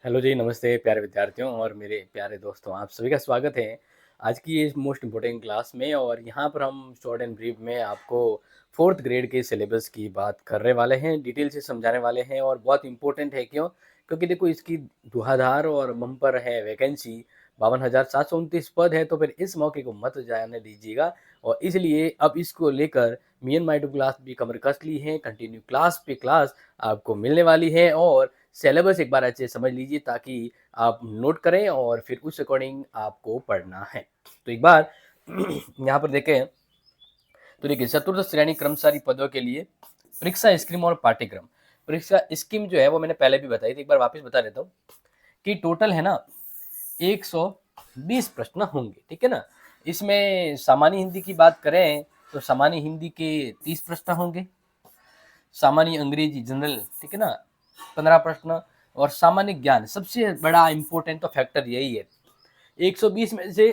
Hello जी, नमस्ते प्यारे विद्यार्थियों और मेरे प्यारे दोस्तों, आप सभी का स्वागत है आज की इस मोस्ट इम्पोर्टेंट क्लास में। और यहाँ पर हम शॉर्ट एंड ब्रीफ में आपको 4th ग्रेड के सिलेबस की बात करने वाले हैं, डिटेल से समझाने वाले हैं। और बहुत इम्पोर्टेंट है क्यों? क्योंकि देखो इसकी धुआंधार और बम्पर है वैकेंसी, 52,729 पद है। तो फिर इस मौके को मत जाने दीजिएगा। और इसलिए अब इसको लेकर me and my to class भी कमर कस ली है, कंटिन्यू क्लास पे क्लास आपको मिलने वाली है। और सिलेबस एक बार अच्छे से समझ लीजिए ताकि आप नोट करें और फिर उस अकॉर्डिंग आपको पढ़ना है। तो एक बार यहाँ पर देखें तो देखिए, चतुर्थ श्रेणी कर्मचारी पदों के लिए परीक्षा स्कीम और पाठ्यक्रम। परीक्षा स्कीम जो है वो मैंने पहले भी बताई थी, एक बार वापस बता देता हूँ कि टोटल है ना 120 प्रश्न होंगे, ठीक है ना। इसमें सामान्य हिंदी की बात करें तो सामान्य हिंदी के 30 प्रश्न होंगे, सामान्य अंग्रेजी जनरल, ठीक है ना, 15 प्रश्न। और सामान्य ज्ञान सबसे बड़ा इंपॉर्टेंट तो फैक्टर यही है, 120 में से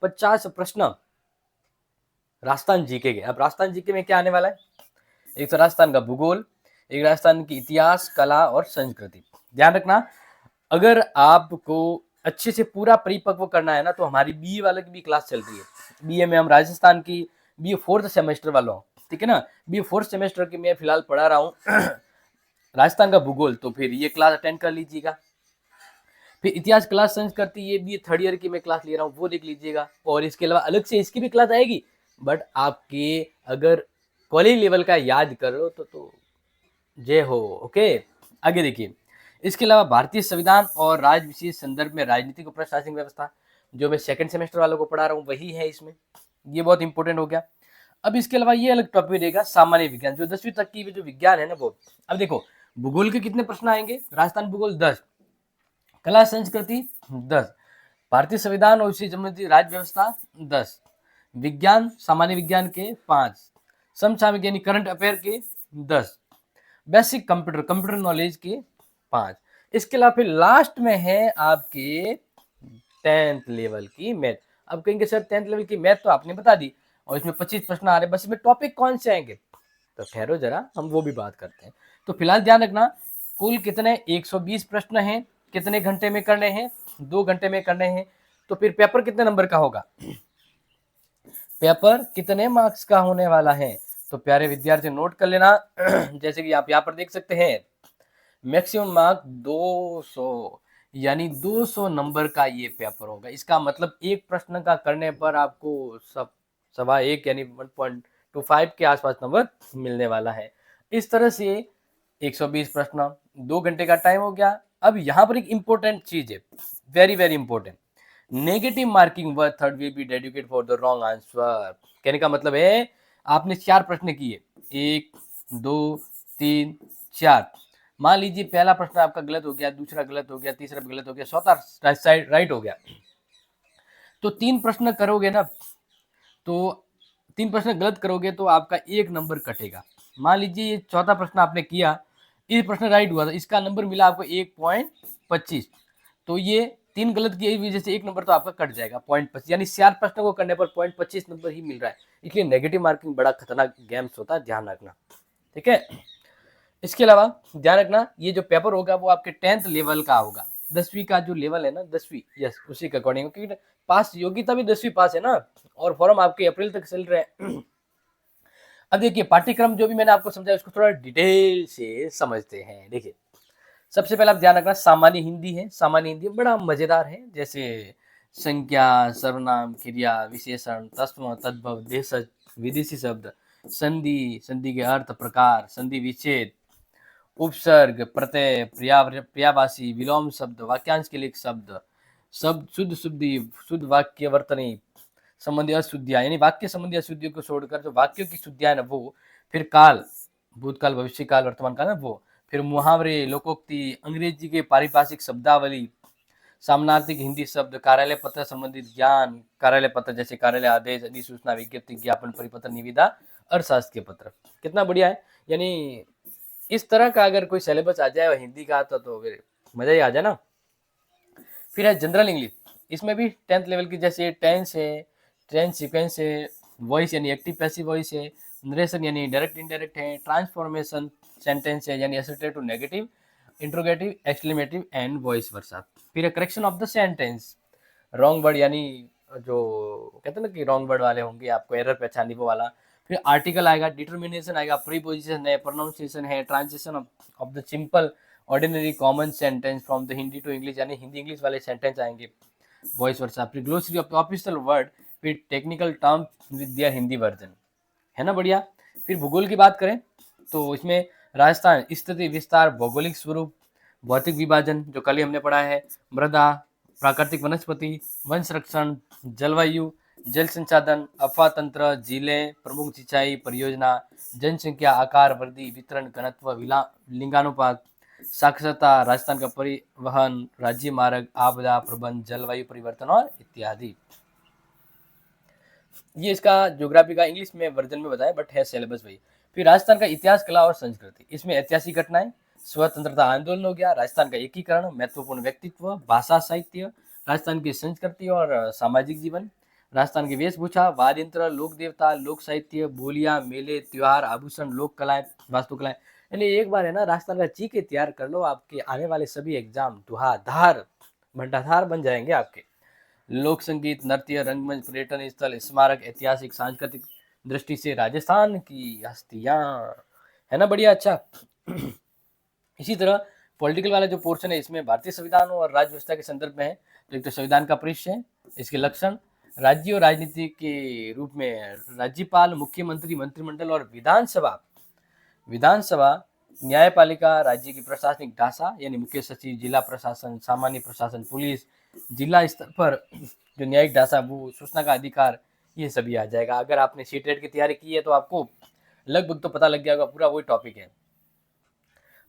50 प्रश्न राजस्थान जीके के। अब राजस्थान जीके में क्या आने वाला है? एक तो राजस्थान का भूगोल, एक राजस्थान की इतिहास, कला और संस्कृति। ध्यान रखना, अगर आपको अच्छे से पूरा परिपक्व करना है ना तो हमारी बीए वाले की भी क्लास चल रही है। बीए में हम राजस्थान की बीए 4th सेमेस्टर वालों, ठीक है ना, बीए 4th सेमेस्टर की मैं फिलहाल पढ़ा रहा हूँ राजस्थान का भूगोल, तो फिर ये क्लास अटेंड कर लीजिएगा। फिर इतिहास, कला, संस्कृति, ये भी 3rd ईयर की मैं क्लास ले रहा हूँ, वो देख लीजिएगा। और इसके अलावा अलग से इसकी भी क्लास आएगी, बट आपके अगर कॉलेज लेवल का याद करो तो जय हो। ओके, आगे देखिए, इसके अलावा भारतीय संविधान और राज्य विशेष संदर्भ में राजनीतिक और प्रशासनिक व्यवस्था, जो मैं 2nd सेमेस्टर वालों को पढ़ा रहा हूँ वही है इसमें, ये बहुत इंपॉर्टेंट हो गया। अब इसके अलावा ये अलग टॉपिक रहेगा, सामान्य विज्ञान, जो 10वीं तक की जो विज्ञान है ना वो। अब देखो, भूगोल के कितने प्रश्न आएंगे? राजस्थान भूगोल 10, कला संस्कृति 10, भारतीय संविधान और उससे संबंधित राज्य व्यवस्था 10, विज्ञान सामान्य विज्ञान के 5, समसामयिक यानी करंट अफेयर के 10, बेसिक कंप्यूटर कंप्यूटर नॉलेज के 5। इसके अलावा फिर लास्ट में है आपके 10th लेवल की मैथ। अब कहेंगे सर 10th लेवल की मैथ तो आपने बता दी और इसमें 25 प्रश्न आ रहे हैं, बस इसमें टॉपिक कौन से आएंगे? तो ठहरो जरा, हम वो भी बात करते हैं। तो फिलहाल ध्यान रखना, कुल कितने 120 प्रश्न हैं, कितने घंटे में करने हैं? 2 घंटे में करने हैं। तो फिर पेपर कितने नंबर का होगा? पेपर कितने मार्क्स का होने वाला है? तो प्यारे विद्यार्थी नोट कर लेना जैसे कि आप यहाँ पर देख सकते हैं, मैक्सिमम मार्क 200, यानी 200 नंबर का ये पेपर होगा। इसका मतलब एक प्रश्न का करने पर आपको सब 1.25 यानी 1.25 के आसपास नंबर मिलने वाला है। इस तरह से 120 प्रश्न, 2 घंटे का टाइम हो गया। अब यहाँ पर एक इंपॉर्टेंट चीज है, very very important, negative marking one third will be dedicated for the wrong answer. कहने का मतलब है, आपने 4 प्रश्न किए, 1 2 3 4, मान लीजिए पहला प्रश्न आपका गलत हो गया, दूसरा गलत हो गया, तीसरा गलत हो गया, चौथा साइड राइट हो गया, तो 3 प्रश्न करोगे ना, तो 3 प्रश्न गलत करोगे तो आपका 1 नंबर कटेगा। मान लीजिए ये चौथा प्रश्न आपने किया, ये प्रश्न राइट हुआ था, इसका नंबर मिला आपको 1.25, तो ये 3 गलत की वजह से 1 नंबर तो आपका कट जाएगा 0.25, यानी 4 प्रश्नों को करने पर 0.25 नंबर ही मिल रहा है। इसलिए नेगेटिव मार्किंग बड़ा खतरनाक गेम्स होता है, ध्यान रखना, ठीक है। इसके अलावा ध्यान रखना, ये जो पेपर होगा वो आपके 10th लेवल का होगा, 10वीं का जो लेवल है ना, 10वीं, यस, उसी के अकॉर्डिंग, क्योंकि पास योग्यता भी 10वीं पास है ना, और फॉर्म आपके अप्रैल तक चल रहे हैं। अब देखिए, पाठ्यक्रम जो भी मैंने आपको समझाया उसको थोड़ा डिटेल से समझते हैं। देखिए, सबसे पहले आप ध्यान रखना, सामान्य हिंदी है, सामान्य हिंदी बड़ा मजेदार है, जैसे संज्ञा, सर्वनाम, क्रिया, विशेषण, तस्म, तद्भव, देशज, विदेशी शब्द, संधि, संधि के अर्थ, प्रकार, संधि विच्छेद, उपसर्ग, प्रत्यय, पर्यायवाची, विलोम शब्द, वाक्यांश के लिए शब्द, शब्द शुद्ध शुद्धि, शुद्ध वाक्य वर्तनी, संबंधी अशुद्धियां, यानी वाक्य संबंधी अशुद्धियों को छोड़कर जो वाक्यों की शुद्धियां है ना वो, फिर काल, भूतकाल, भविष्यकाल, वर्तमान काल ना वो, फिर मुहावरे, लोकोक्ति, अंग्रेजी के पारिभाषिक शब्दावली, सामनार्थिक हिंदी शब्द, कार्यालय पत्र संबंधित ज्ञान, कार्यालय पत्र जैसे कार्यालय आदेश, अधिसूचना, विज्ञप्ति, ज्ञापन, परिपत्र, निविदा, अर्थशास्त्र के पत्र। कितना बढ़िया है, यानी इस तरह का अगर कोई सिलेबस आ जाए हिंदी का तो फिर मजा ही आ जाए ना। फिर है जनरल इंग्लिश, इसमें भी 10th लेवल की, जैसे टेंस है, टेंस सीक्वेंस है, वॉइस यानी एक्टिव पैसिव वॉइस है, नरेशन यानी डायरेक्ट इनडायरेक्ट है, ट्रांसफॉर्मेशन सेंटेंस है यानी assertive to negative, interrogative, exclamative and vice versa. फिर correction of the sentence, wrong word यानी जो कहते हैं ना कि रॉन्ग वर्ड वाले होंगे, आपको एरर पहचानी वो वाला। फिर आर्टिकल आएगा, डिटर्मिनेशन आएगा, प्रीपोजिशन है, प्रोनाउंसिएशन है, transition of the simple ordinary common sentence from the Hindi to English यानी हिंदी इंग्लिश वाले सेंटेंस आएंगे, वॉइस वर्सा। फिर ग्लोसरी ऑफ ऑफिशियल वर्ड, फिर technical term with their Hindi version, है ना बढ़िया। फिर भूगोल की बात करें तो इसमें राजस्थान स्थिति विस्तार, भौगोलिक स्वरूप, भौतिक विभाजन जो कल ही हमने पढ़ा है, मृदा, प्राकृतिक वनस्पति, वन संरक्षण, जलवायु, जल संसाधन, अफवाह तंत्र, झीलें, प्रमुख सिंचाई परियोजना, जनसंख्या, आकार वृद्धि, वितरण, घनत्व, लिंगानुपात, साक्षरता, राजस्थान का परिवहन, राज्य मार्ग, आपदा प्रबंध, जलवायु परिवर्तन और इत्यादि। ये इसका ज्योग्राफी का इंग्लिश में वर्जन में बताया, बट है सिलेबस वही। फिर राजस्थान का इतिहास, कला और संस्कृति, इसमें ऐतिहासिक घटनाएं, स्वतंत्रता आंदोलन हो गया, राजस्थान का एकीकरण, महत्वपूर्ण व्यक्तित्व, भाषा साहित्य, राजस्थान की संस्कृति और सामाजिक जीवन, राजस्थान की वेशभूषा, वाद्य यंत्र, लोक देवता, लोक साहित्य, बोलियां, मेले, त्योहार, आभूषण, लोक कलाएं, वास्तुकलाएं। यानी एक बार है ना राजस्थान का जी के तैयार कर लो, आपके आने वाले सभी एग्जाम धुआधार भंडाधार बन जाएंगे आपके। लोक संगीत, नृत्य, रंगमंच, पर्यटन स्थल, स्मारक, ऐतिहासिक सांस्कृतिक दृष्टि से राजस्थान की हस्तियां, है ना बढ़िया। अच्छा इसी तरह पॉलिटिकल वाला जो पोर्शन है इसमें भारतीय संविधान और राज्य व्यवस्था के संदर्भ में है। तो एक तो संविधान का परिचय, इसके लक्षण, राज्य और राजनीति के रूप में राज्यपाल, मुख्यमंत्री, मंत्रिमंडल और विधानसभा, न्यायपालिका, राज्य की प्रशासनिक ढांचा यानी मुख्य सचिव, जिला प्रशासन, सामान्य प्रशासन, पुलिस, जिला स्तर पर जो न्यायिक ढांचा, वो सूचना का अधिकार, ये सभी आ जाएगा। अगर आपने सीटेट की तैयारी की है तो आपको लगभग तो पता लग गया होगा, पूरा वही टॉपिक है।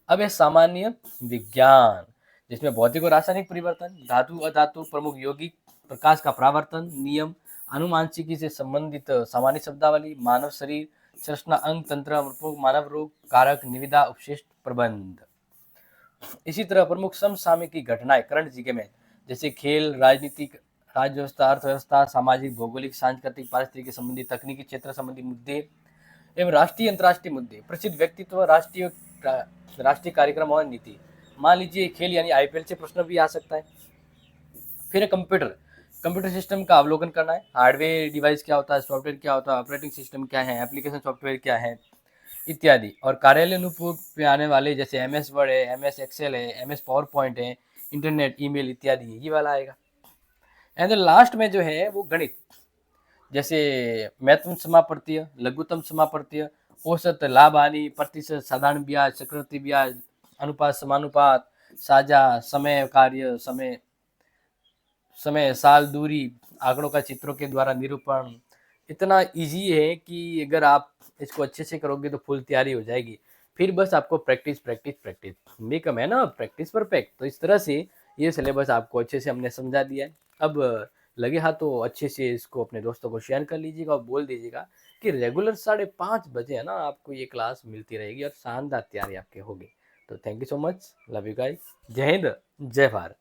अब है सामान्य विज्ञान, जिसमें भौतिक और रासायनिक परिवर्तन, धातु अधातु, प्रमुख यौगिक, प्रकाश का परावर्तन, नियम, अनुमानसिकी से संबंधित सामान्य शब्दावली, मानव शरीर, संरचना, अंग, तंत्र, मानव रोग, कारक, निविदा, उपशिष्ट, प्रबंध। इसी तरह प्रमुख समसामयिक घटनाएं करंट जीके में, जैसे खेल, राजनीतिक, राज्य व्यवस्था, अर्थव्यवस्था, सामाजिक, भौगोलिक, सांस्कृतिक, पारिस्थितिकी संबंधी, तकनीकी क्षेत्र संबंधी मुद्दे एवं राष्ट्रीय अंतर्राष्ट्रीय मुद्दे, प्रसिद्ध व्यक्तित्व, राष्ट्रीय कार्यक्रम और नीति। मान लीजिए खेल यानी आईपीएल से प्रश्न भी आ सकता है। फिर कंप्यूटर सिस्टम का अवलोकन करना है, हार्डवेयर डिवाइस क्या होता है, सॉफ्टवेयर क्या होता है, ऑपरेटिंग सिस्टम क्या है, एप्लीकेशन सॉफ्टवेयर क्या है इत्यादि। और कार्यालय अनुप्रयोग पे आने वाले जैसे MS वर्ड है, MS एक्सेल है, MS पावर पॉइंट है, इंटरनेट, ईमेल इत्यादि, ये वाला आएगा। एंड लास्ट में जो है वो गणित, जैसे महत्तम समापवर्तीय, लघुत्तम समापवर्तीय, औसत, लाभ हानि, प्रतिशत, साधारण ब्याज, चक्रवृद्धि ब्याज, अनुपात, समानुपात, साझा, समय, कार्य, समय, साल, दूरी, आंकड़ों का चित्रों के द्वारा निरूपण। इतना इजी है कि अगर आप इसको अच्छे से करोगे तो फुल तैयारी हो जाएगी। फिर बस आपको प्रैक्टिस प्रैक्टिस प्रैक्टिस, मेकअप है ना, प्रैक्टिस परफेक्ट। तो इस तरह से ये सिलेबस आपको अच्छे से हमने समझा दिया है। अब लगे हाथ तो अच्छे से इसको अपने दोस्तों को शेयर कर लीजिएगा और बोल दीजिएगा कि रेगुलर 5:30 बजे है ना आपको ये क्लास मिलती रहेगी और शानदार तैयारी आपके होगी। तो thank you so much, love you guys, जय हिंद, जय भारत।